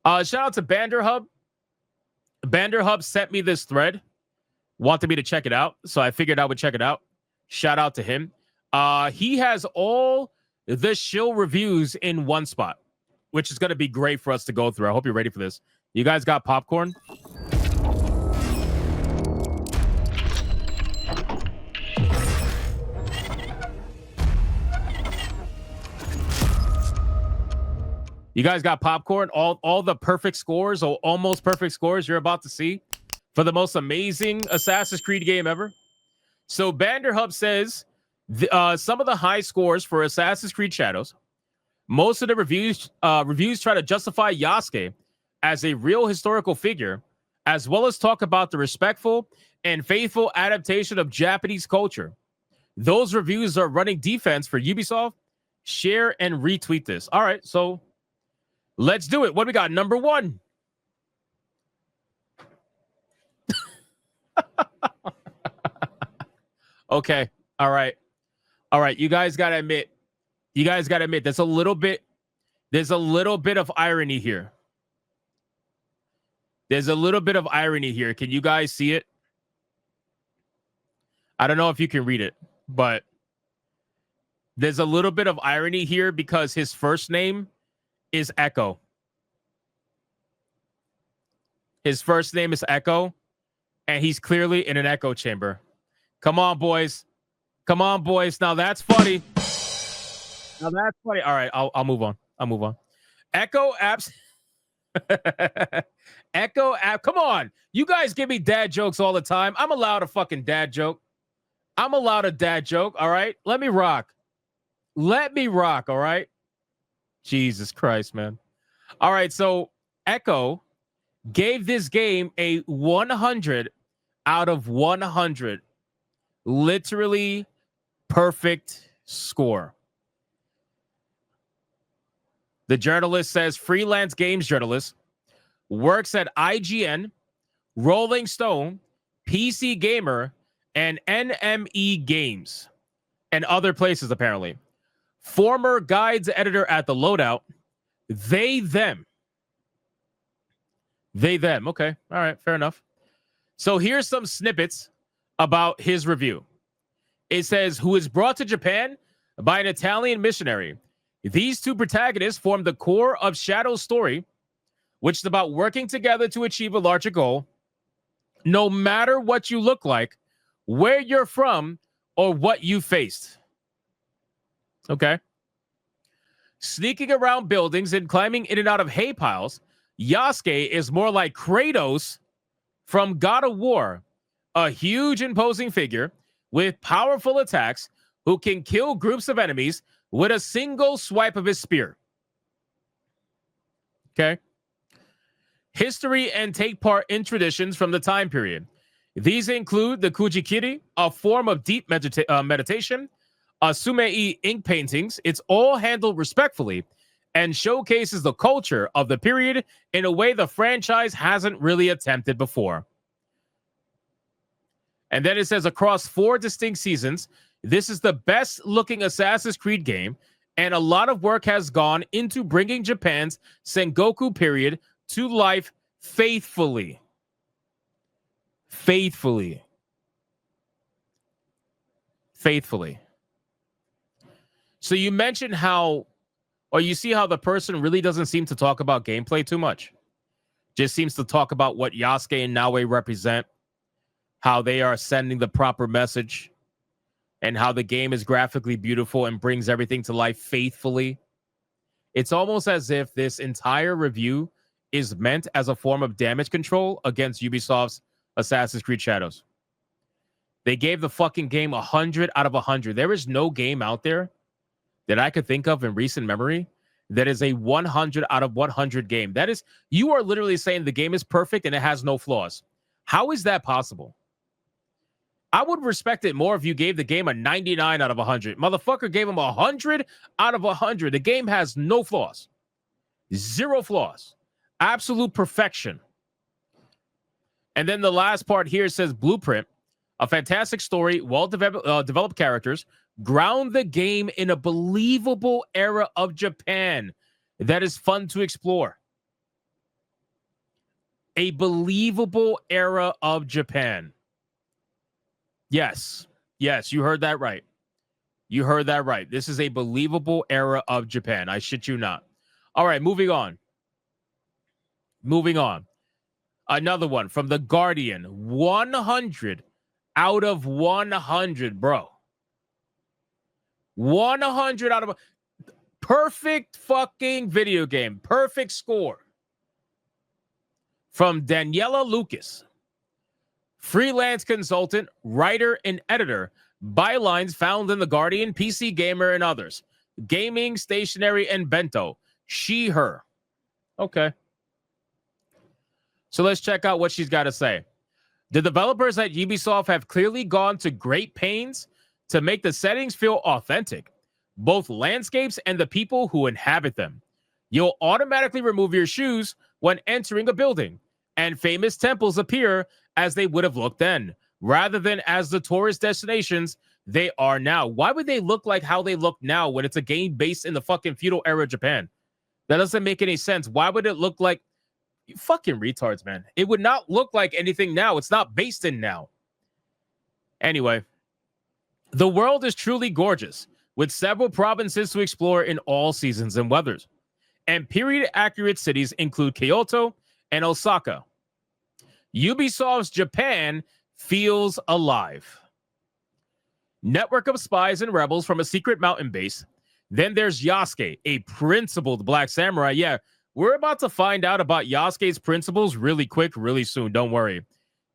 Shout out to Banderhub. Banderhub sent me this thread, wanted me to check it out, so I figured I would check it out. Shout out to him. He has all the shill reviews in one spot, which is going to be great for us to go through. I hope you're ready for this. You guys got popcorn? You guys got popcorn? All the perfect scores or almost perfect scores you're about to see for the most amazing Assassin's Creed game ever. So Banderhub says some of the high scores for Assassin's Creed Shadows. Most of the reviews try to justify Yasuke as a real historical figure, as well as talk about the respectful and faithful adaptation of Japanese culture. Those reviews are running defense for Ubisoft. Share and retweet this. All right, so let's do it. What do we got? Number one. Okay. All right. You guys got to admit, there's a little bit of irony here. Can you guys see it? I don't know if you can read it, but there's a little bit of irony here because his first name is Echo. His first name is Echo, and he's clearly in an echo chamber. Come on, boys. Now that's funny. All right, I'll move on. Echo apps. Echo app. Come on. You guys give me dad jokes all the time. I'm allowed a fucking dad joke. All right? Let me rock. All right? Jesus Christ, man. All right, so Echo gave this game a 100 out of 100. Literally perfect score. The journalist says freelance games journalist, works at IGN, Rolling Stone, PC Gamer, and NME Games, and other places apparently. Former guides editor at The Loadout. They, them. Okay. All right. Fair enough. So here's some snippets about his review. It says, who is brought to Japan by an Italian missionary. These two protagonists form the core of Shadow's story, which is about working together to achieve a larger goal, no matter what you look like, where you're from, or what you faced. Okay. Sneaking around buildings and climbing in and out of hay piles, Yasuke is more like Kratos from God of War, a huge imposing figure with powerful attacks who can kill groups of enemies with a single swipe of his spear. Okay. History and take part in traditions from the time period. These include the Kujikiri, a form of deep meditation, Sumei ink paintings. It's all handled respectfully and showcases the culture of the period in a way the franchise hasn't really attempted before. And then it says, across 4 distinct seasons, this is the best looking Assassin's Creed game, and a lot of work has gone into bringing Japan's Sengoku period to life faithfully. Faithfully. So you mentioned how, or you see how the person really doesn't seem to talk about gameplay too much. Just seems to talk about what Yasuke and Naoe represent, how they are sending the proper message, and how the game is graphically beautiful and brings everything to life faithfully. It's almost as if this entire review is meant as a form of damage control against Ubisoft's Assassin's Creed Shadows. They gave the fucking game 100 out of 100. There is no game out there that I could think of in recent memory that is a 100 out of 100 game. That is, you are literally saying the game is perfect and it has no flaws. How is that possible? I would respect it more if you gave the game a 99 out of 100. Motherfucker gave him 100 out of 100. The game has no flaws. 0 flaws. Absolute perfection. And then the last part here says Blueprint, a fantastic story, well-developed characters, ground the game in a believable era of Japan that is fun to explore. A believable era of Japan. Yes. Yes, you heard that right. You heard that right. This is a believable era of Japan. I shit you not. All right, moving on. Moving on. Another one from The Guardian. 100 out of 100, bro. 100 out of... Perfect fucking video game. Perfect score. From Daniela Lucas. Freelance consultant, writer, and editor. Bylines found in The Guardian, PC Gamer, and others. Gaming, stationery, and bento. She, her. Okay. So let's check out what she's got to say. The developers at Ubisoft have clearly gone to great pains to make the settings feel authentic, both landscapes and the people who inhabit them. You'll automatically remove your shoes when entering a building, and famous temples appear as they would have looked then, rather than as the tourist destinations they are now. Why would they look like how they look now when it's a game based in the fucking feudal era of Japan? That doesn't make any sense. Why would it look like... You fucking retards, man. It would not look like anything now. It's not based in now. Anyway, the world is truly gorgeous, with several provinces to explore in all seasons and weathers. And period-accurate cities include Kyoto and Osaka. Ubisoft's Japan feels alive. Network of spies and rebels from a secret mountain base. Then there's Yasuke, a principled black samurai. Yeah, we're about to find out about Yasuke's principles really quick, really soon. Don't worry.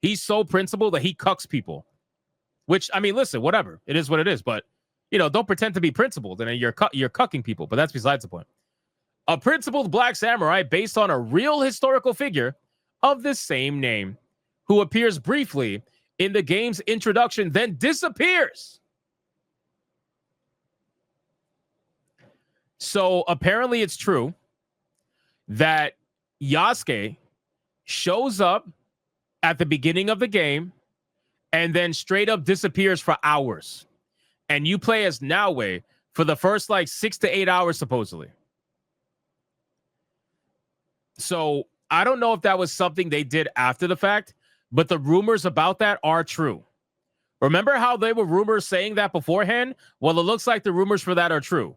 He's so principled that he cucks people. Which, I mean, listen, whatever. It is what it is. But, you know, don't pretend to be principled and you're cucking people. But that's besides the point. A principled black samurai based on a real historical figure of the same name, who appears briefly in the game's introduction, then disappears. So apparently it's true that Yasuke shows up at the beginning of the game and then straight up disappears for hours. And you play as Naoe for the first like 6 to 8 hours, supposedly. So I don't know if that was something they did after the fact, but the rumors about that are true. Remember how they were rumors saying that beforehand? Well, it looks like the rumors for that are true.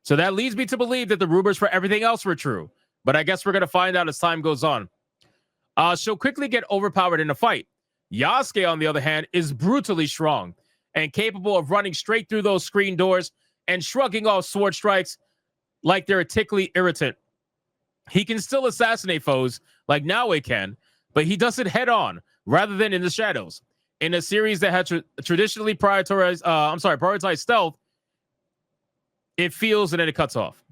So that leads me to believe that the rumors for everything else were true. But I guess we're going to find out as time goes on. She'll quickly get overpowered in a fight. Yasuke, on the other hand, is brutally strong and capable of running straight through those screen doors and shrugging off sword strikes like they're a tickly irritant. He can still assassinate foes like Naoe can, but he does it head on rather than in the shadows. In a series that had traditionally prioritized stealth, it feels and then it cuts off.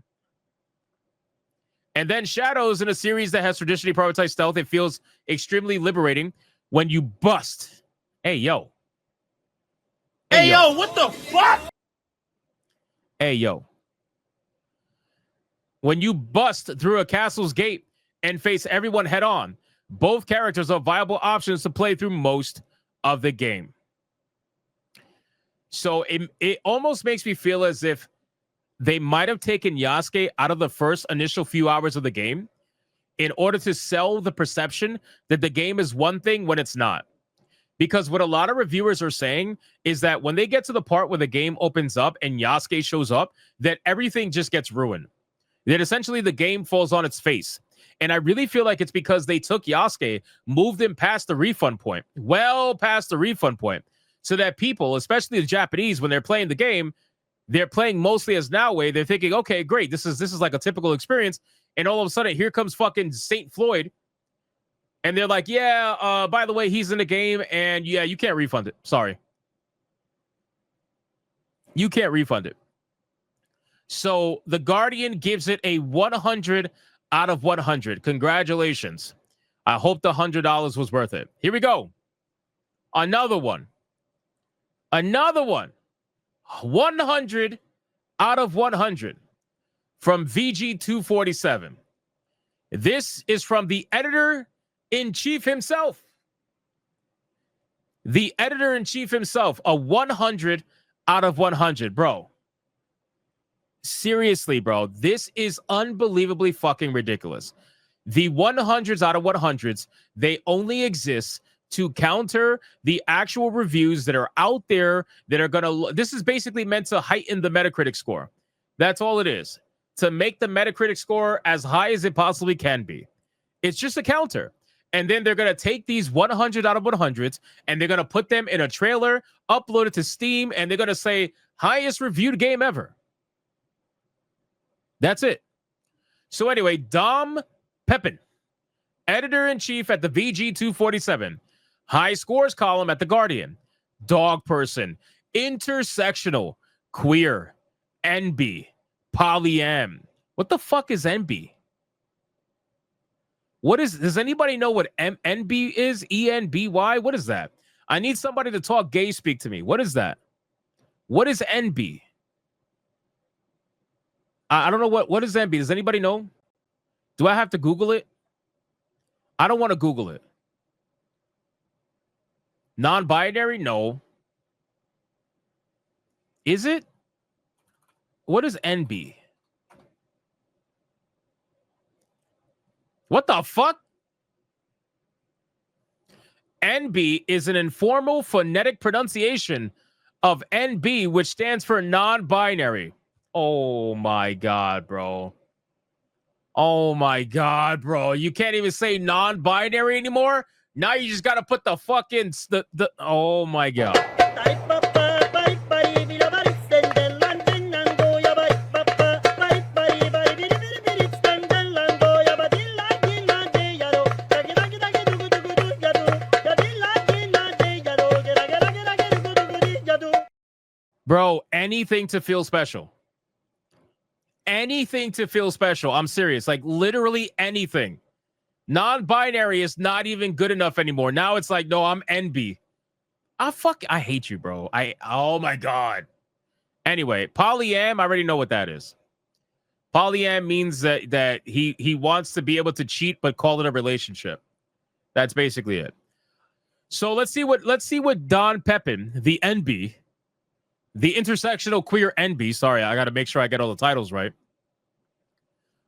And then Shadows, in a series that has traditionally prioritized stealth, it feels extremely liberating when you bust. Hey, yo. Hey, yo, what the fuck? Hey, yo. When you bust through a castle's gate and face everyone head on, both characters are viable options to play through most of the game. So it almost makes me feel as if they might have taken Yasuke out of the first initial few hours of the game in order to sell the perception that the game is one thing when it's not. Because what a lot of reviewers are saying is that when they get to the part where the game opens up and Yasuke shows up, that everything just gets ruined. That essentially the game falls on its face. And I really feel like it's because they took Yasuke, moved him past the refund point, well past the refund point, so that people, especially the Japanese, when they're playing the game, they're playing mostly as Naoe. They're thinking, okay, great, this is like a typical experience. And all of a sudden, here comes fucking St. Floyd. And they're like, yeah, by the way, he's in the game. And yeah, you can't refund it. Sorry. You can't refund it. So The Guardian gives it a 100 out of 100. Congratulations. I hope the $100 was worth it. Here we go. Another one. 100 out of 100 from VG247. This is from the editor-in-chief himself. The editor-in-chief himself, a 100 out of 100, bro. Seriously, bro, this is unbelievably fucking ridiculous. The 100s out of 100s, they only exist to counter the actual reviews that are out there that are going to... This is basically meant to heighten the Metacritic score. That's all it is. To make the Metacritic score as high as it possibly can be. It's just a counter. And then they're going to take these 100 out of 100s and they're going to put them in a trailer, upload it to Steam, and they're going to say, highest reviewed game ever. That's it. So anyway, Dom Pepin, editor-in-chief at the VG247, high scores column at The Guardian, dog person, intersectional, queer, NB, polyam. What the fuck is NB? What is... Does anybody know what NB is? ENBY? What is that? I need somebody to talk gay speak to me. What is that? What is NB? I don't know what is NB. Does anybody know? Do I have to Google it? I don't want to Google it. Non-binary? No. Is it? What is NB? What the fuck? NB is an informal phonetic pronunciation of NB, which stands for non-binary. Oh my God, bro. Oh my God, bro. You can't even say non-binary anymore? Now you just got to put the fucking... Oh my God. Bro, anything to feel special. Anything to feel special. I'm serious. Like, literally anything. Non-binary is not even good enough anymore. Now it's like, no, I'm NB. I hate you, bro. Oh my God. Anyway, polyam, I already know what that is. Polyam means that he wants to be able to cheat but call it a relationship. That's basically it. So let's see what Don Pepin, the NB, the intersectional queer NB. Sorry, I got to make sure I get all the titles right.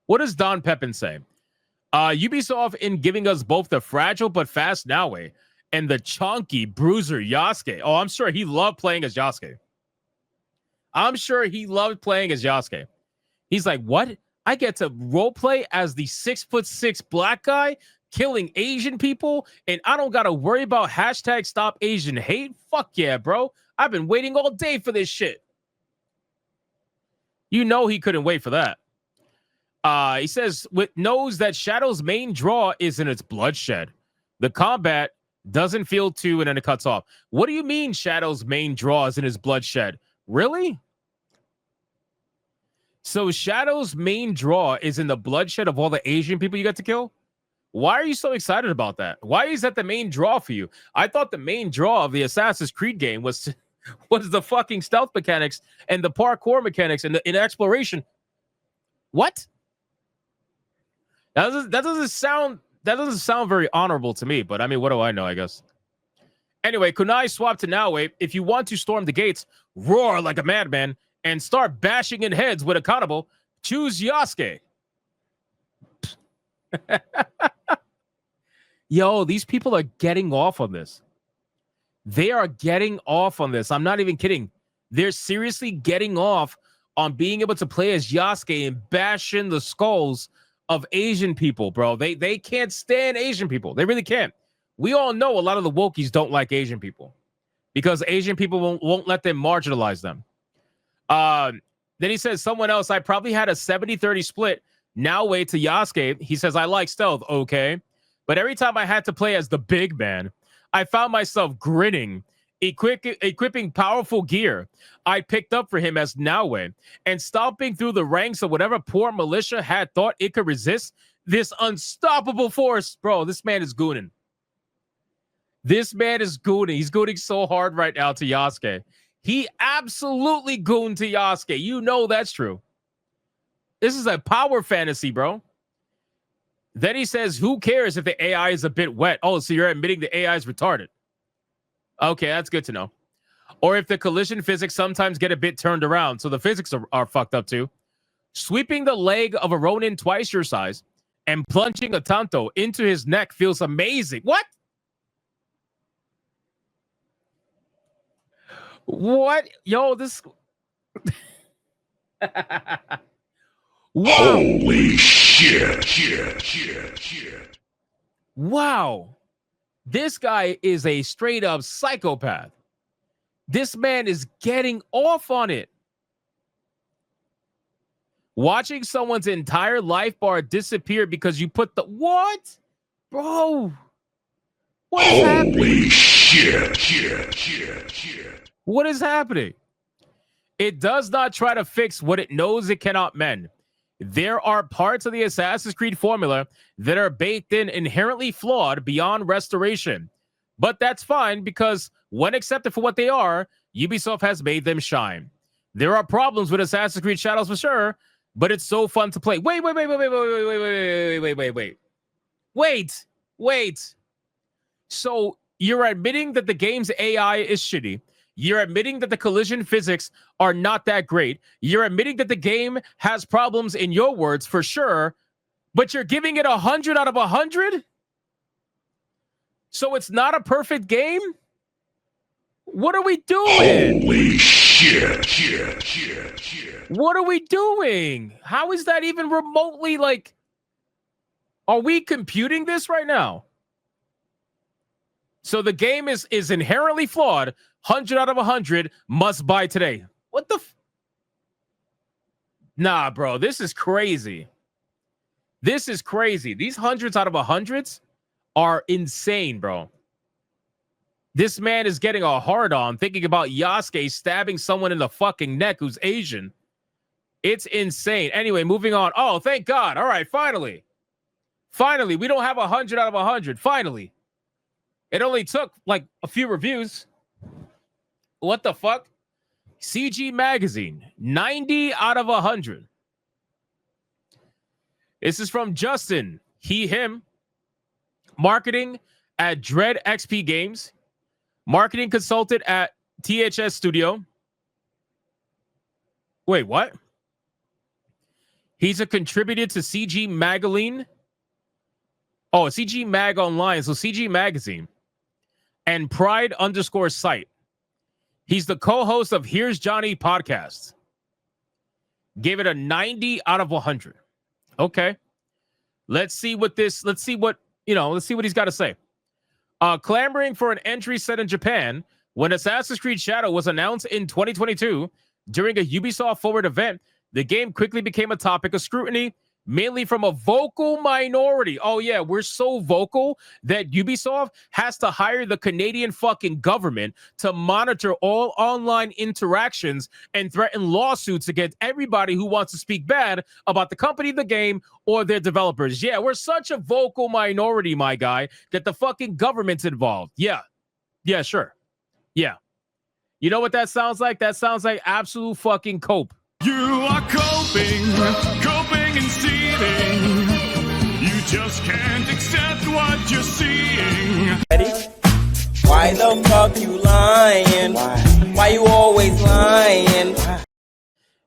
What does Don Pepin say? Ubisoft in giving us both the fragile but fast Naue and the chunky bruiser Yasuke. Oh, I'm sure he loved playing as Yasuke. I'm sure he loved playing as Yasuke. He's like, what? I get to roleplay as the 6'6" black guy killing Asian people, and I don't got to worry about hashtag stop Asian hate? Fuck yeah, bro. I've been waiting all day for this shit. You know he couldn't wait for that. He says, knows that Shadow's main draw is in its bloodshed. The combat doesn't feel too, and then it cuts off. What do you mean Shadow's main draw is in his bloodshed? Really? So Shadow's main draw is in the bloodshed of all the Asian people you got to kill? Why are you so excited about that? Why is that the main draw for you? I thought the main draw of the Assassin's Creed game was the fucking stealth mechanics and the parkour mechanics and the exploration. What? That doesn't sound very honorable to me, but I mean, what do I know, I guess. Anyway, Kunai swapped to Naue. If you want to storm the gates, roar like a madman, and start bashing in heads with accountable, choose Yasuke. Yo, these people are getting off on this. They are getting off on this. I'm not even kidding. They're seriously getting off on being able to play as Yasuke and bash in the skulls of Asian people, bro. They can't stand Asian people. They really can't. We all know a lot of the wokies don't like Asian people because Asian people won't let them marginalize them. Then he says, someone else, I probably had a 70-30 split. Now wait to Yasuke. He says, I like stealth, okay. But every time I had to play as the big man, I found myself grinning, equipping powerful gear I picked up for him as Naue, and stomping through the ranks of whatever poor militia had thought it could resist this unstoppable force. Bro, this man is gooning. This man is gooning. He's gooning so hard right now to Yasuke. He absolutely gooned to Yasuke. You know that's true. This is a power fantasy, bro. Then he says, who cares if the AI is a bit wet? Oh, so you're admitting the AI is retarded. Okay, that's good to know. Or if the collision physics sometimes get a bit turned around, so the physics are fucked up too. Sweeping the leg of a Ronin twice your size and plunging a tanto into his neck feels amazing. What? What? Yo, this... Wow. Holy shit. Wow. This guy is a straight up psychopath. This man is getting off on it. Watching someone's entire life bar disappear because you put the... What? Bro. What is happening? Holy shit. What is happening? It does not try to fix what it knows it cannot mend. There are parts of the Assassin's Creed formula that are baked in inherently flawed beyond restoration. But that's fine because when accepted for what they are, Ubisoft has made them shine. There are problems with Assassin's Creed Shadows for sure, but it's so fun to play. Wait. So you're admitting that the game's AI is shitty. You're admitting that the collision physics are not that great. You're admitting that the game has problems, in your words, for sure, but you're giving it 100 out of 100? So it's not a perfect game? What are we doing? Holy shit. What are we doing? How is that even remotely like... Are we computing this right now? So the game is inherently flawed. 100 out of 100, must buy today. What the... Nah, bro, this is crazy. This is crazy. These hundreds out of 100s are insane, bro. This man is getting a hard-on thinking about Yasuke stabbing someone in the fucking neck who's Asian. It's insane. Anyway, moving on. Oh, thank God. All right, finally. Finally, we don't have 100 out of 100. Finally. It only took, like, a few reviews. What the fuck? CG Magazine, 90 out of 100. This is from Justin, him. Marketing at Dread XP Games. Marketing consultant at THS Studio. Wait, what? He's a contributor to CG Magazine. Oh, CG Mag Online. So CG Magazine. And Pride_site. He's the co-host of Here's Johnny podcast. Gave it a 90 out of 100. Okay. Let's see what he's got to say. Clamoring for an entry set in Japan, when Assassin's Creed Shadow was announced in 2022 during a Ubisoft Forward event, the game quickly became a topic of scrutiny, mainly from a vocal minority. Oh, yeah, we're so vocal that Ubisoft has to hire the Canadian fucking government to monitor all online interactions and threaten lawsuits against everybody who wants to speak bad about the company, the game, or their developers. Yeah, we're such a vocal minority, my guy, that the fucking government's involved. Yeah. Yeah, sure. Yeah. You know what that sounds like? That sounds like absolute fucking cope. You are coping and seething. You just can't accept what you're seeing. Ready? Why the fuck you lying? Why you always lying?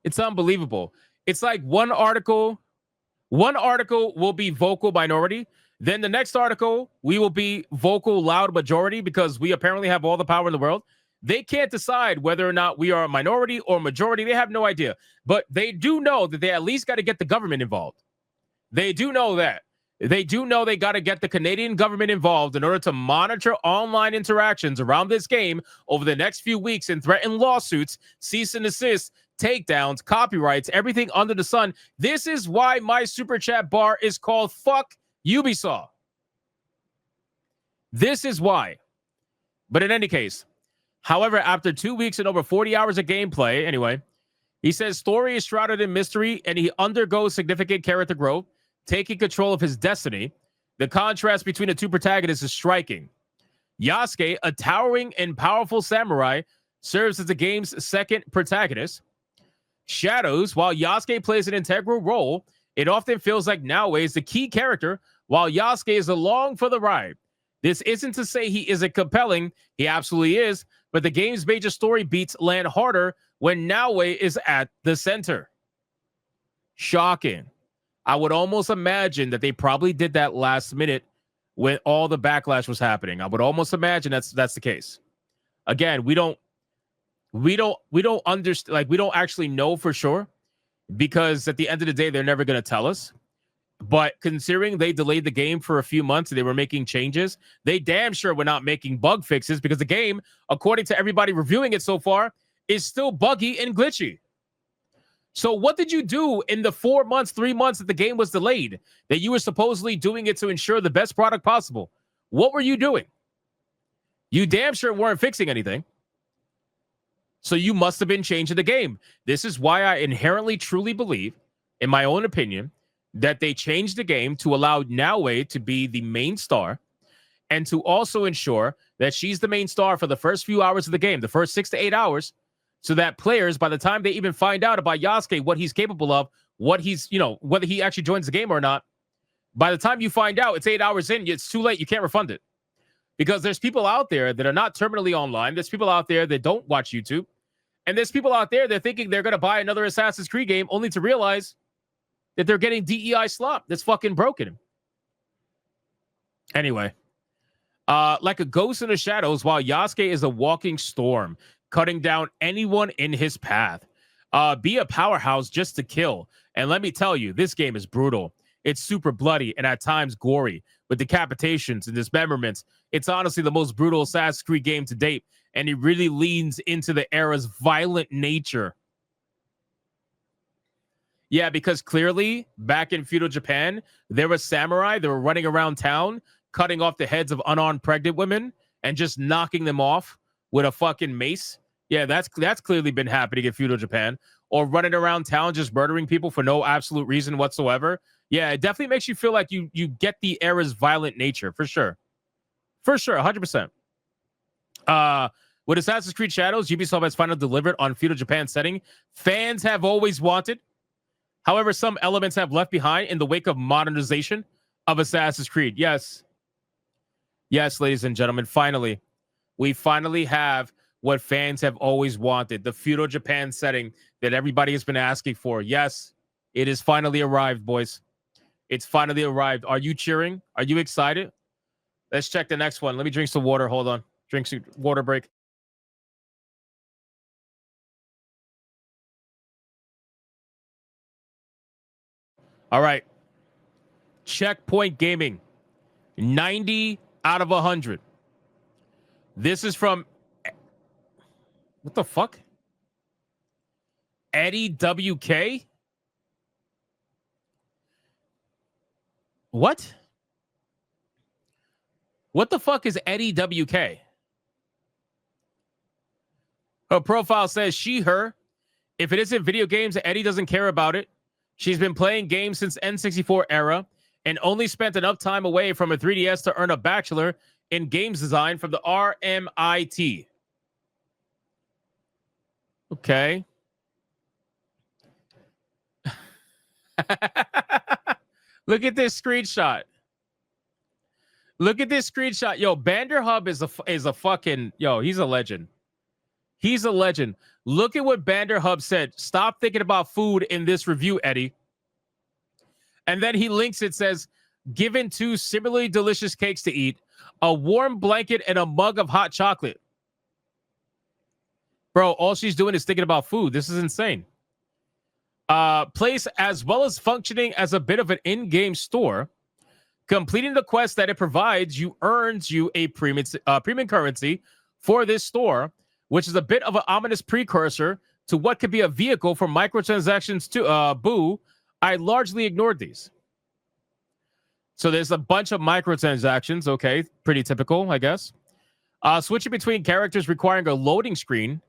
It's unbelievable. It's like one article will be vocal minority. Then the next article, we will be vocal loud majority because we apparently have all the power in the world. They can't decide whether or not we are a minority or majority. They have no idea. But they do know that they at least got to get the government involved. They do know that. They do know they got to get the Canadian government involved in order to monitor online interactions around this game over the next few weeks and threaten lawsuits, cease and desist, takedowns, copyrights, everything under the sun. This is why my super chat bar is called Fuck Ubisoft. This is why. But in any case, however, after 2 weeks and over 40 hours of gameplay, anyway, he says story is shrouded in mystery and he undergoes significant character growth, taking control of his destiny. The contrast between the two protagonists is striking. Yasuke, a towering and powerful samurai, serves as the game's second protagonist. Shadows, while Yasuke plays an integral role, it often feels like Naoe is the key character, while Yasuke is along for the ride. This isn't to say he isn't compelling. He absolutely is. But the game's major story beats land harder when Naoe is at the center. Shocking. I would almost imagine that they probably did that last minute when all the backlash was happening. I would almost imagine that's the case. Again, we don't understand, like, we don't actually know for sure, because at the end of the day, they're never going to tell us. But considering they delayed the game for a few months and they were making changes, they damn sure were not making bug fixes, because the game, according to everybody reviewing it so far, is still buggy and glitchy. So what did you do in the 4 months, 3 months that the game was delayed, that you were supposedly doing it to ensure the best product possible? What were you doing? You damn sure weren't fixing anything. So you must have been changing the game. This is why I inherently truly believe, in my own opinion, that they changed the game to allow Naue to be the main star, and to also ensure that she's the main star for the first few hours of the game, the first 6 to 8 hours, so that players, by the time they even find out about Yasuke, what he's capable of, what he's, whether he actually joins the game or not, by the time you find out, it's 8 hours in, it's too late. You can't refund it. Because there's people out there that are not terminally online. There's people out there that don't watch YouTube. And there's people out there that are thinking they're going to buy another Assassin's Creed game only to realize that they're getting DEI slop that's fucking broken. Anyway, like a ghost in the shadows, while Yasuke is a walking storm, cutting down anyone in his path. Be a powerhouse just to kill. And let me tell you, this game is brutal. It's super bloody and at times gory, with decapitations and dismemberments. It's honestly the most brutal Assassin's Creed game to date, and it really leans into the era's violent nature. Yeah, because clearly, back in feudal Japan, there were samurai that were running around town, cutting off the heads of unarmed pregnant women and just knocking them off with a fucking mace. Yeah, that's clearly been happening in feudal Japan. Or running around town just murdering people for no absolute reason whatsoever. Yeah, it definitely makes you feel like you get the era's violent nature, for sure. For sure, 100%. With Assassin's Creed Shadows, Ubisoft has finally delivered on feudal Japan setting fans have always wanted. However, some elements have left behind in the wake of modernization of Assassin's Creed. Yes. Yes, ladies and gentlemen, finally. We finally have what fans have always wanted. The feudal Japan setting that everybody has been asking for. Yes, it has finally arrived, boys. It's finally arrived. Are you cheering? Are you excited? Let's check the next one. Let me drink some water. Hold on. Drink some water break. All right. Checkpoint Gaming. 90 out of 100. This is from... What the fuck? Eddie WK? What? What the fuck is Eddie WK? Her profile says she, her. If it isn't video games, Eddie doesn't care about it. She's been playing games since N64 era and only spent enough time away from a 3DS to earn a bachelor in games design from the RMIT. Okay. Look at this screenshot. Look at this screenshot. Yo, BanderHub is a fucking... Yo, he's a legend. He's a legend. Look at what BanderHub said. Stop thinking about food in this review, Eddie. And then he links it, says, given 2 similarly delicious cakes to eat, a warm blanket, and a mug of hot chocolate. Bro, all she's doing is thinking about food. This is insane. Place as well as functioning as a bit of an in-game store. Completing the quest that it provides you earns you a premium currency for this store, which is a bit of an ominous precursor to what could be a vehicle for microtransactions to Boo. I largely ignored these. So there's a bunch of microtransactions. Okay, pretty typical, I guess. Switching between characters requiring a loading screen,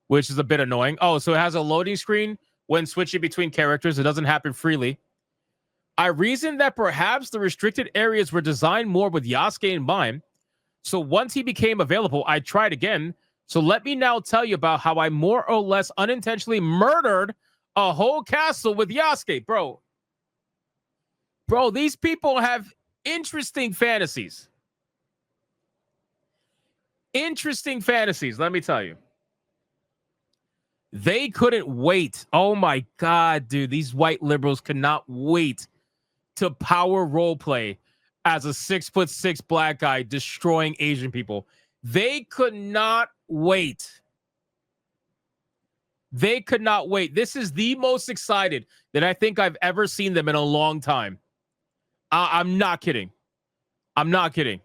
which is a bit annoying. Oh, so it has a loading screen when switching between characters. It doesn't happen freely. I reasoned that perhaps the restricted areas were designed more with Yasuke in mind. So once he became available, I tried again. So let me now tell you about how I more or less unintentionally murdered a whole castle with Yasuke. Bro, these people have interesting fantasies. Interesting fantasies, let me tell you. They couldn't wait. Oh my God, dude. These white liberals could not wait to power role play as a 6'6" black guy destroying Asian people. They could not wait. They could not wait. This is the most excited that I think I've ever seen them in a long time. I'm not kidding. I'm not kidding.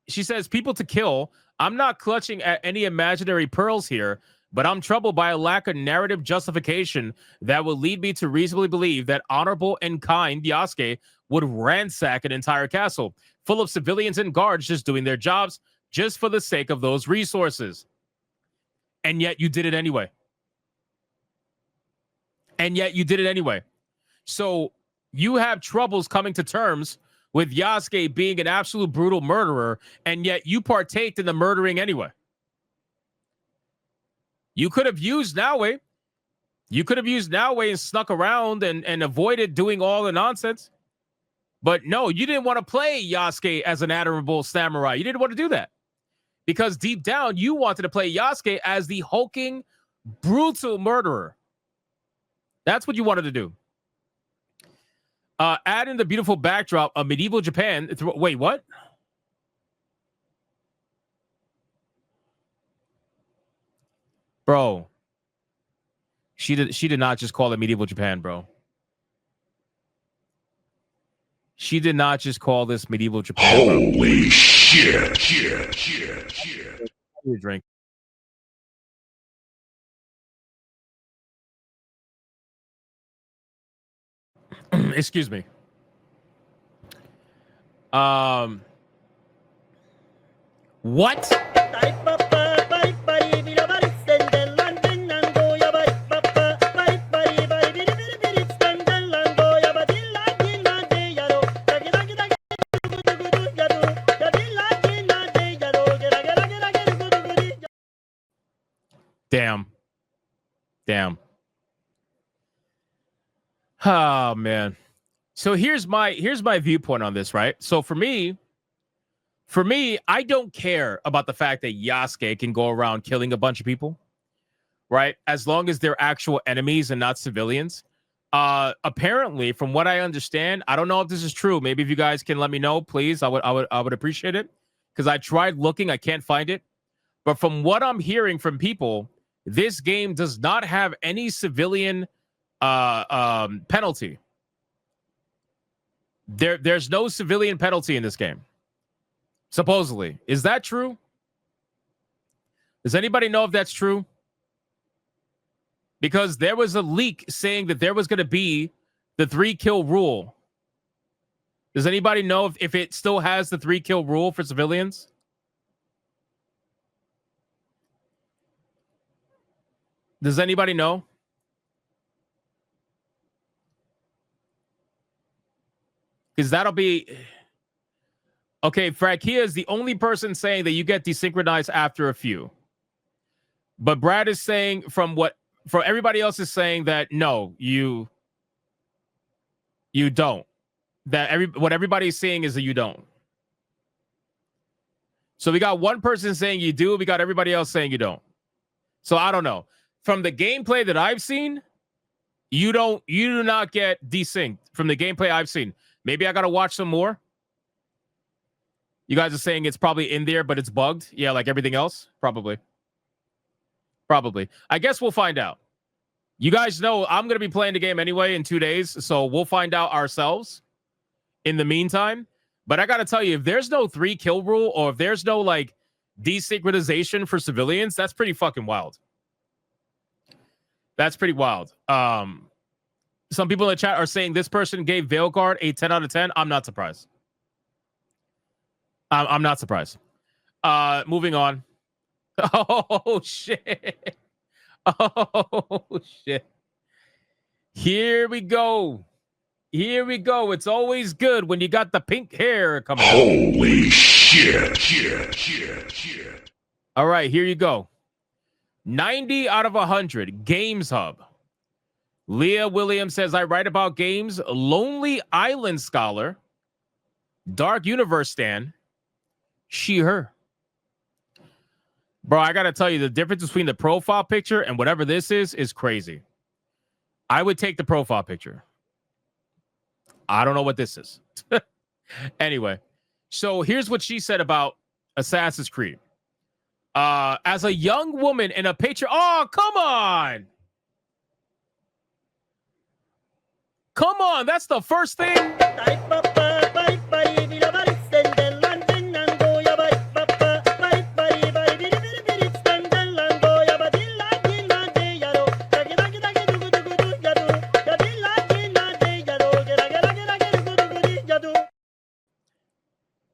She says, people to kill. I'm not clutching at any imaginary pearls here, but I'm troubled by a lack of narrative justification that would lead me to reasonably believe that honorable and kind Yasuke would ransack an entire castle full of civilians and guards just doing their jobs just for the sake of those resources. And yet you did it anyway. And yet you did it anyway. So you have troubles coming to terms with Yasuke being an absolute brutal murderer, and yet you partaked in the murdering anyway. You could have used Naue. You could have used Naue and snuck around and avoided doing all the nonsense. But no, you didn't want to play Yasuke as an admirable samurai. You didn't want to do that. Because deep down, you wanted to play Yasuke as the hulking, brutal murderer. That's what you wanted to do. Add in the beautiful backdrop of medieval Japan. Wait, what? Bro. She did not just call it medieval Japan, bro. She did not just call this medieval Japan. Holy shit. Shit. Your drink. Excuse me. What? Damn. Oh man. So here's my viewpoint on this, right? So for me, I don't care about the fact that Yasuke can go around killing a bunch of people, right? As long as they're actual enemies and not civilians. Apparently, from what I understand, I don't know if this is true. Maybe if you guys can let me know, please, I would appreciate it. Because I tried looking, I can't find it. But from what I'm hearing from people, this game does not have any civilian penalty. There's no civilian penalty in this game. Supposedly. Is that true? Does anybody know if that's true? Because there was a leak saying that there was going to be the 3-kill rule. Does anybody know if it still has the 3-kill rule for civilians? Does anybody know? Because that'll be... Okay, Frakia is the only person saying that you get desynchronized after a few. But Brad is saying from everybody else is saying that no, you don't. What everybody's saying is that you don't. So we got one person saying you do, we got everybody else saying you don't. So I don't know. From the gameplay that I've seen, you do not get desynced from the gameplay I've seen. Maybe I gotta watch some more. You guys are saying it's probably in there, but it's bugged. Yeah, like everything else. Probably. I guess we'll find out. You guys know I'm going to be playing the game anyway in 2 days, so we'll find out ourselves in the meantime. But I got to tell you, if there's no 3-kill rule or if there's no, like, desynchronization for civilians, that's pretty fucking wild. That's pretty wild. Some people in the chat are saying this person gave Veilguard a 10 out of 10. I'm not surprised. I'm not surprised. Moving on. Oh, shit. Oh, shit. Here we go. It's always good when you got the pink hair coming out. Holy shit. All right, here you go. 90 out of 100. GamesHub. Leah Williams says, I write about games. Lonely Island Scholar. Dark Universe Stan. She, her. Bro, I gotta tell you, the difference between the profile picture and whatever this is crazy. I would take the profile picture. I don't know what this is. Anyway, so here's what she said about Assassin's Creed. As a young woman in a oh, come on. Come on, that's the first thing.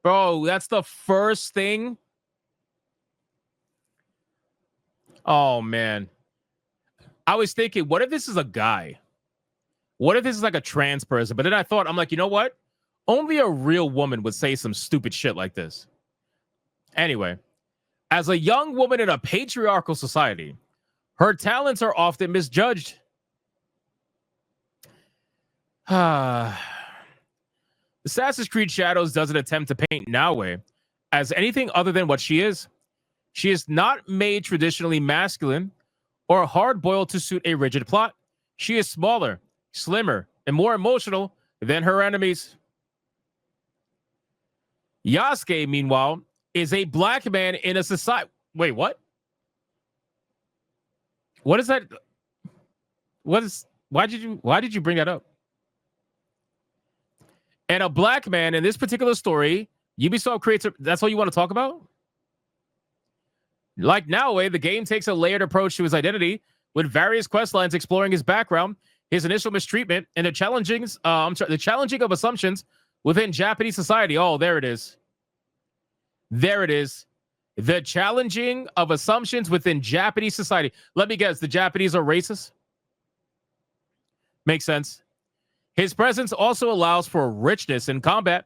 Bro, that's the first thing. Oh, man. I was thinking, what if this is a guy? What if this is like a trans person? But then I thought, I'm like, you know what? Only a real woman would say some stupid shit like this. Anyway, as a young woman in a patriarchal society, her talents are often misjudged. Assassin's Creed Shadows doesn't attempt to paint Naue as anything other than what she is. She is not made traditionally masculine or hard-boiled to suit a rigid plot. She is smaller, slimmer, and more emotional than her enemies. Yasuke, meanwhile, is a black man in a society. Wait, what? What is that? What is? Why did you bring that up? And a black man in this particular story, Ubisoft creates that's all you want to talk about? Like Naue, the game takes a layered approach to his identity with various quest lines exploring his background, his initial mistreatment, and the challenging of assumptions within Japanese society. Oh, there it is. There it is. The challenging of assumptions within Japanese society. Let me guess, the Japanese are racist? Makes sense. His presence also allows for richness in combat,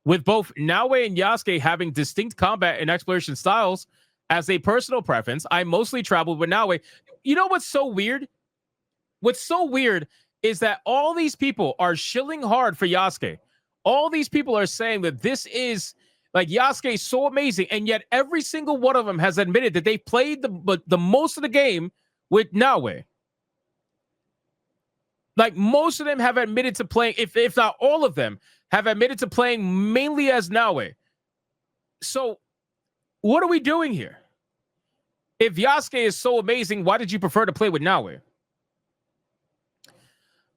with both Naue and Yasuke having distinct combat and exploration styles. As a personal preference, I mostly traveled with Naue. You know what's so weird? What's so weird is that all these people are shilling hard for Yasuke. All these people are saying that this is like Yasuke is so amazing, and yet every single one of them has admitted that they played the most of the game with Naue. Like most of them have admitted to playing, if not all of them, have admitted to playing mainly as Naue. So what are we doing here? If Yasuke is so amazing, why did you prefer to play with Naue?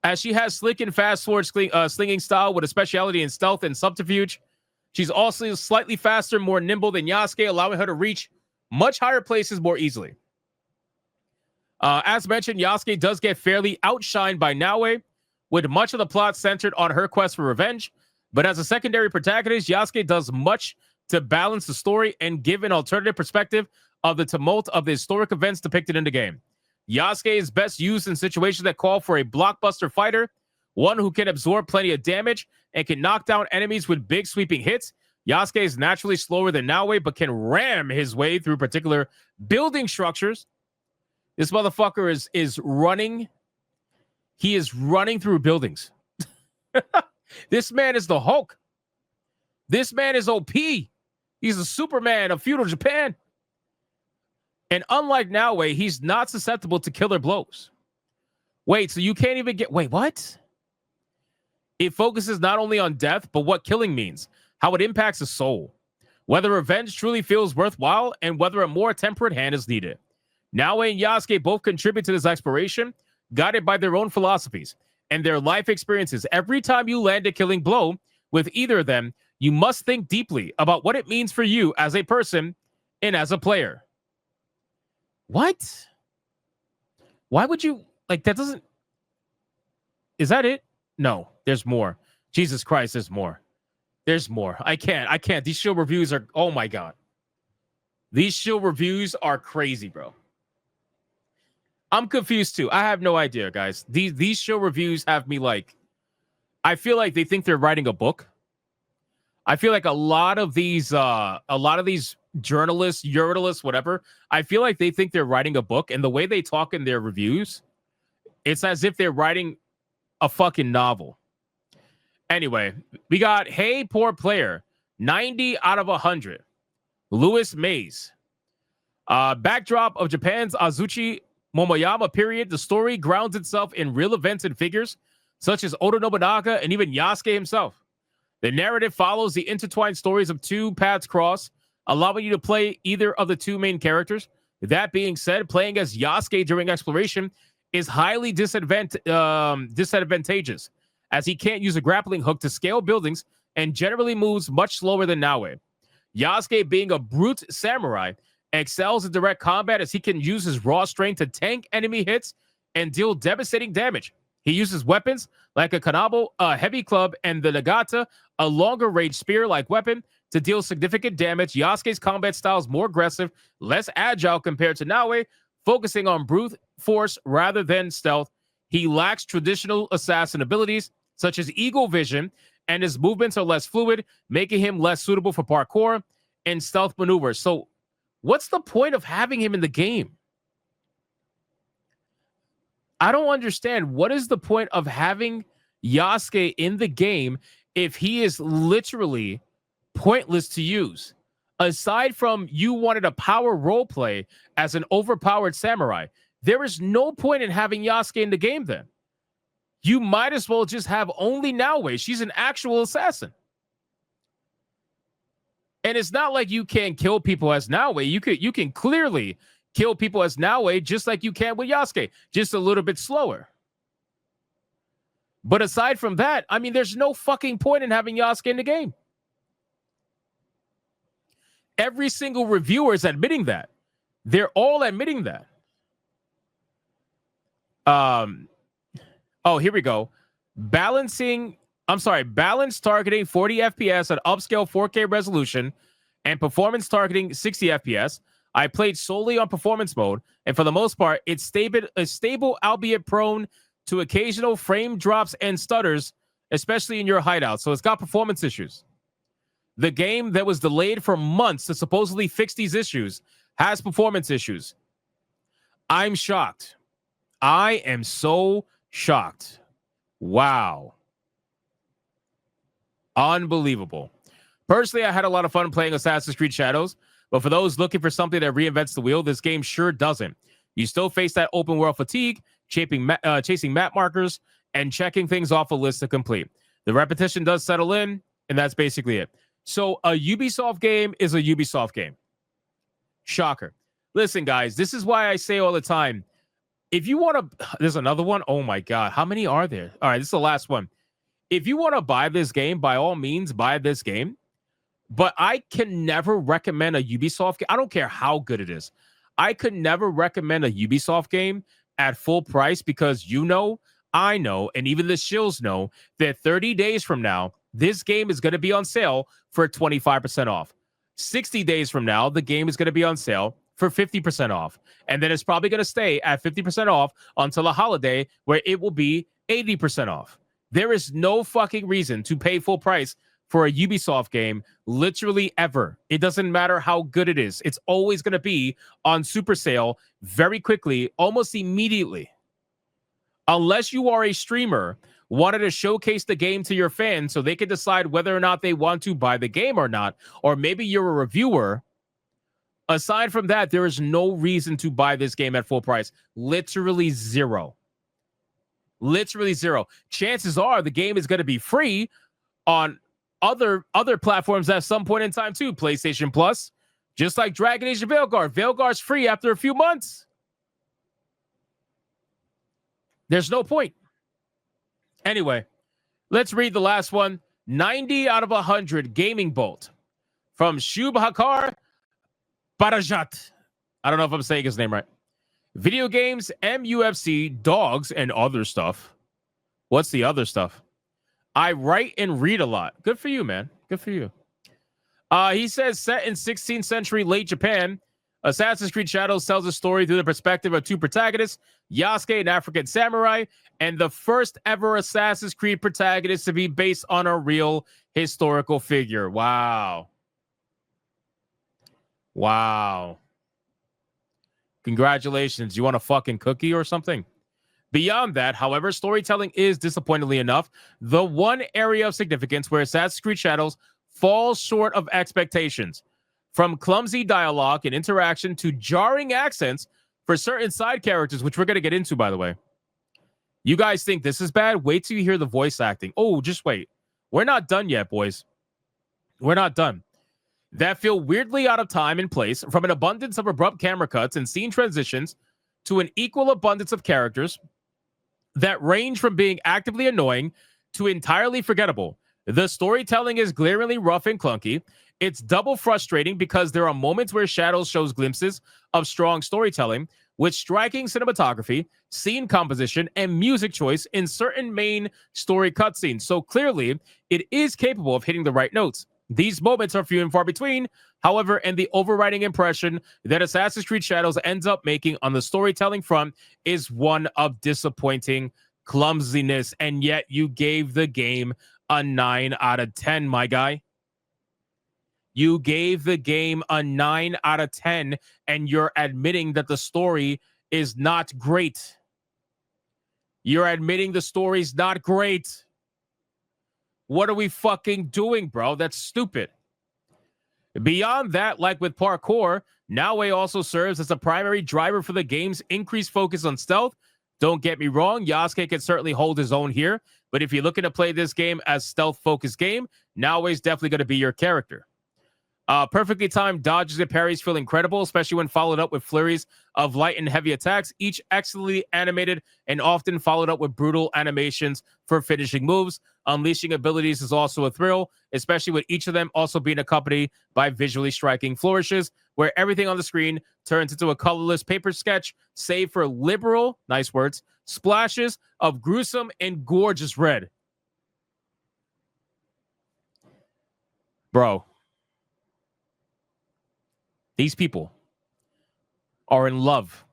As she has slick and fast sword slinging style with a speciality in stealth and subterfuge, she's also slightly faster, more nimble than Yasuke, allowing her to reach much higher places more easily. As mentioned, Yasuke does get fairly outshined by Naue, with much of the plot centered on her quest for revenge. But as a secondary protagonist, Yasuke does much to balance the story and give an alternative perspective of the tumult of the historic events depicted in the game. Yasuke is best used in situations that call for a blockbuster fighter, one who can absorb plenty of damage and can knock down enemies with big sweeping hits. Yasuke is naturally slower than Naue, but can ram his way through particular building structures. This motherfucker is running. He is running through buildings. This man is the Hulk. This man is OP. He's the Superman of feudal Japan. And unlike Naue, he's not susceptible to killer blows. Wait, so you can't even get... Wait, what? It focuses not only on death, but what killing means, how it impacts the soul, whether revenge truly feels worthwhile, and whether a more temperate hand is needed. Naue and Yasuke both contribute to this exploration, guided by their own philosophies and their life experiences. Every time you land a killing blow with either of them, you must think deeply about what it means for you as a person and as a player. What? Why would you... Like, that doesn't... Is that it? No, there's more. Jesus Christ, there's more. There's more. I can't. These show reviews are... Oh, my God. These show reviews are crazy, bro. I'm confused, too. I have no idea, guys. These show reviews have me, like... I feel like they think they're writing a book. I feel like a lot of these journalists, journalists, whatever, I feel like they think they're writing a book, and the way they talk in their reviews, it's as if they're writing a fucking novel. Anyway, we got Hey Poor Player, 90 out of 100. Lewis Mays. Backdrop of Japan's Azuchi Momoyama period. The story grounds itself in real events and figures, such as Oda Nobunaga and even Yasuke himself. The narrative follows the intertwined stories of two paths cross, allowing you to play either of the two main characters. That being said, playing as Yasuke during exploration is highly disadvantageous, as he can't use a grappling hook to scale buildings and generally moves much slower than Naoe. Yasuke, being a brute samurai, excels in direct combat as he can use his raw strength to tank enemy hits and deal devastating damage. He uses weapons like a kanabo, a heavy club, and the nagata, a longer range spear-like weapon, to deal significant damage. Yasuke's combat style is more aggressive, less agile compared to Naoe, focusing on brute force rather than stealth. He lacks traditional assassin abilities, such as eagle vision, and his movements are less fluid, making him less suitable for parkour and stealth maneuvers. So, what's the point of having him in the game? I don't understand. What is the point of having Yasuke in the game if he is literally pointless to use? Aside from you wanted a power roleplay as an overpowered samurai, there is no point in having Yasuke in the game then. You might as well just have only Naoe. She's an actual assassin. And it's not like you can't kill people as Naoe. You can clearly kill people as Naoe just like you can with Yasuke, just a little bit slower. But aside from that, I mean, there's no fucking point in having Yasuke in the game. Every single reviewer is admitting that. They're all admitting that. Oh, here we go. Balanced targeting 40 FPS at upscale 4K resolution and performance targeting 60 FPS. I played solely on performance mode, and for the most part, it's stable, albeit prone to occasional frame drops and stutters, especially in your hideout. So it's got performance issues. The game that was delayed for months to supposedly fix these issues has performance issues. I'm shocked. I am so shocked. Wow. Unbelievable. Personally, I had a lot of fun playing Assassin's Creed Shadows, but for those looking for something that reinvents the wheel, this game sure doesn't. You still face that open world fatigue, chasing map markers, and checking things off a list to complete. The repetition does settle in, and that's basically it. So a Ubisoft game is a Ubisoft game. Shocker. Listen, guys, this is why I say all the time, if you want to, there's another one. Oh my God. How many are there? All right. This is the last one. If you want to buy this game, by all means, buy this game. But I can never recommend a Ubisoft game. I don't care how good it is. I could never recommend a Ubisoft game at full price because I know, and even the Shills know that 30 days from now, this game is going to be on sale for 25% off. 60 days from now, the game is going to be on sale for 50% off. And then it's probably going to stay at 50% off until a holiday where it will be 80% off. There is no fucking reason to pay full price for a Ubisoft game literally ever. It doesn't matter how good it is. It's always going to be on super sale very quickly, almost immediately. Unless you are a streamer, wanted to showcase the game to your fans so they can decide whether or not they want to buy the game or not, or maybe you're a reviewer. Aside from that, there is no reason to buy this game at full price. Literally zero. Literally zero. Chances are the game is going to be free on other platforms at some point in time too. PlayStation Plus, just like Dragon Age of Veilguard. Veilguard's free after a few months. There's no point. Anyway, let's read the last one. 90 out of 100 GamingBolt from Shubhakar Parajat. I don't know if I'm saying his name right. Video games, MUFC, dogs, and other stuff. What's the other stuff? I write and read a lot. Good for you, man. Good for you. He says, set in 16th century late Japan, Assassin's Creed Shadows tells a story through the perspective of two protagonists, Yasuke, an African samurai, and the first ever Assassin's Creed protagonist to be based on a real historical figure. Wow. Wow. Congratulations. You want a fucking cookie or something? Beyond that, however, storytelling is, disappointingly enough, the one area of significance where Assassin's Creed Shadows falls short of expectations. From clumsy dialogue and interaction to jarring accents for certain side characters, which we're going to get into, by the way. You guys think this is bad? Wait till you hear the voice acting. Oh, just wait. We're not done yet, boys. We're not done. That feel weirdly out of time and place, from an abundance of abrupt camera cuts and scene transitions to an equal abundance of characters that range from being actively annoying to entirely forgettable. The storytelling is glaringly rough and clunky. It's double frustrating because there are moments where Shadows shows glimpses of strong storytelling with striking cinematography, scene composition, and music choice in certain main story cutscenes. So clearly, it is capable of hitting the right notes. These moments are few and far between, however, and the overriding impression that Assassin's Creed Shadows ends up making on the storytelling front is one of disappointing clumsiness, and yet you gave the game a 9 out of 10, my guy. You gave the game a 9 out of 10, and you're admitting that the story is not great. You're admitting the story's not great. What are we fucking doing, bro? That's stupid. Beyond that, like with parkour, Naue also serves as a primary driver for the game's increased focus on stealth. Don't get me wrong, Yasuke can certainly hold his own here, but if you're looking to play this game as stealth-focused game, Naue's definitely going to be your character. Perfectly timed dodges and parries feel incredible, especially when followed up with flurries of light and heavy attacks, each excellently animated and often followed up with brutal animations for finishing moves. Unleashing abilities is also a thrill, especially with each of them also being accompanied by visually striking flourishes, where everything on the screen turns into a colorless paper sketch, save for liberal, nice words, splashes of gruesome and gorgeous red. Bro. These people are in love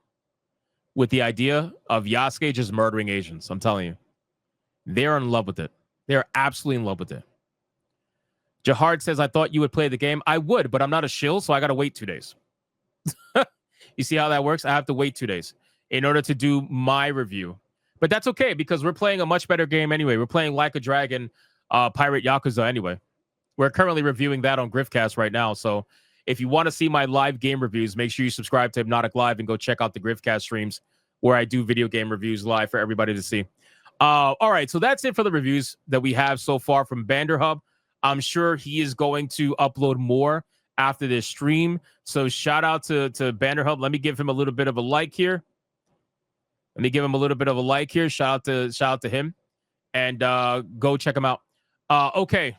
with the idea of Yasuke just murdering Asians. I'm telling you. They're in love with it. They're absolutely in love with it. Jahard says, I thought you would play the game. I would, but I'm not a shill, so I got to wait 2 days. You see how that works? I have to wait 2 days in order to do my review. But that's okay, because we're playing a much better game anyway. We're playing Like a Dragon, Pirate Yakuza anyway. We're currently reviewing that on Griffcast right now, so if you want to see my live game reviews, make sure you subscribe to Hypnotic Live and go check out the Griffcast streams where I do video game reviews live for everybody to see. All right, so that's it for the reviews that we have so far from Vanderhub. I'm sure he is going to upload more after this stream. So shout out to Vanderhub. Let me give him a little bit of a like here. Shout out to him. And go check him out. Okay.